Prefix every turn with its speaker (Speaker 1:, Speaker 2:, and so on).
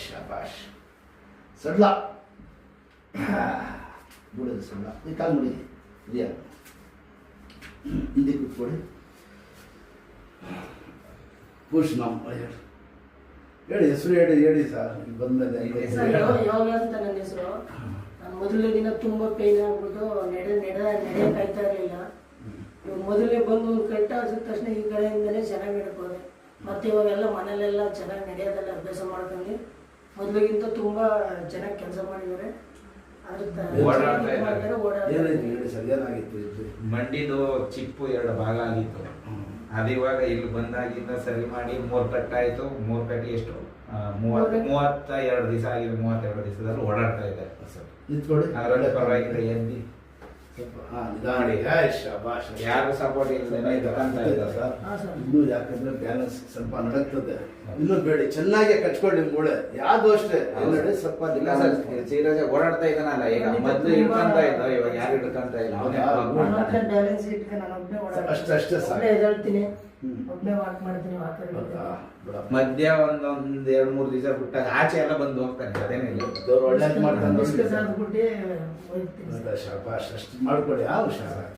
Speaker 1: ಶಾಬಾಷ್. ಸಡ್ಲ ಮುಡಿದು ಸಡ್ಲ ಈ ಕಾಲು ಮುಡಿಗೆ ಇದೆಯಾ ಹಿಂದೆ ಕೂತ್ಕೊಳ್ಳಿ. ಪುಷ್ ನಮ್ಮ ಹೇಳಿ ಹೆಸರು ಹೇಳಿ ಸರ್ ಬಂದಮೇಲೆ
Speaker 2: ಯೋಗ ಅಂತ ನನ್ನ ಹೆಸರು. ನಾನು ಮೊದಲನೇ ದಿನ ತುಂಬ ಪೇನ್ ಆಗ್ಬಿಟ್ಟು ನಡೆಯೋಕ್ಕಾಗ್ತಾ ಇರಲಿಲ್ಲ. ಮೊದಲೇ ಬಂದು ಒಂದು ಕಟ್ಟ ಆಗಿದ ತಕ್ಷಣ ಈ ಕಡೆಯಿಂದಲೇ ಚೆನ್ನಾಗಿ ನಡ್ಕೋದೆ. ಮತ್ತು ಇವಾಗೆಲ್ಲ ಮನೇಲೆಲ್ಲ ಚೆನ್ನಾಗಿ ನಡೆಯೋದೆಲ್ಲ ಅಭ್ಯಾಸ ಮಾಡ್ಕೊಂಡು ಮೊದಲಿಗಿಂತ ತುಂಬ ಚೆನ್ನಾಗಿ ಕೆಲಸ ಮಾಡಿದ್ದಾರೆ.
Speaker 3: ಮಂಡಿದು ಚಿಪ್ಪು 2 ಭಾಗ ಆಗಿತ್ತು. ಅದು ಇವಾಗ ಇಲ್ಲಿ ಬಂದಾಗಿಂದ ಸರಿ ಮಾಡಿ 3 ಕಟ್ಟಾಯಿತು. 3 ಕಟ್ಟಿ ಎಷ್ಟು 32 ದಿವಸ ಆಗಿದೆ. 32 ದಿವಸದಲ್ಲಿ ಓಡಾಡ್ತಾ ಇದ್ದಾರೆ. ಅದರಲ್ಲಿ ಪರವಾಗಿಲ್ಲ. ಎದ್ದಿ ಯಾರು ಸಪೋರ್ಟ್ ಇಲ್ಲದೆ
Speaker 1: ಇನ್ನೂ ಯಾಕಂದ್ರೆ ಬ್ಯಾಲೆನ್ಸ್ ಸ್ವಲ್ಪ ನಡಕ್ತದೆ. ಇನ್ನೂ ಬೇಡಿ ಚೆನ್ನಾಗಿ ಕಚ್ಕೊಳ್ಳಿ ಮೂಳೆ ಯಾವ್ದು ಅಷ್ಟೇ ಸ್ವಲ್ಪ
Speaker 3: ಸೀರಿಯಸ್ ಓಡಾಡ್ತಾ ಇದ್ದಾನಲ್ಲ. ಈಗ ಮೊದ್ಲು ಇಟ್ಕೊಂತ ಇದ್ದ, ಇವಾಗ ಯಾರು ಇಟ್ಕೊಂತ ಇಲ್ಲ.
Speaker 2: ಬ್ಯಾಲೆನ್ಸ್ ಇಟ್ಕೊಂಡು ನಾನು ಒಬ್ಬನೇ
Speaker 1: ಅಷ್ಟೇ ಸಾಕು.
Speaker 2: ಎದ್ದೇಳ್ತೀನಿ, ಒಬ್ಬನೇ ವಾಕ್ ಮಾಡ್ತೀನಿ.
Speaker 3: ಮಧ್ಯ ಒಂದೊಂದ್ 2-3 ದಿವಸ ಬಿಟ್ಟಾಗ ಆಚೆ ಎಲ್ಲ ಬಂದು ಹೋಗ್ತಾನೆ. ಅದೇನಿಲ್ಲ,
Speaker 1: ಒಳ್ಳೆ ಮಾಡ್ತಾನೆ.
Speaker 2: ಹೋಗ್ತೀನಿ.
Speaker 1: ಶಾಬಾಷ್ ಅಷ್ಟು ಮಾಡ್ಕೊಳ್ಳಿ. ಹುಷಾರ.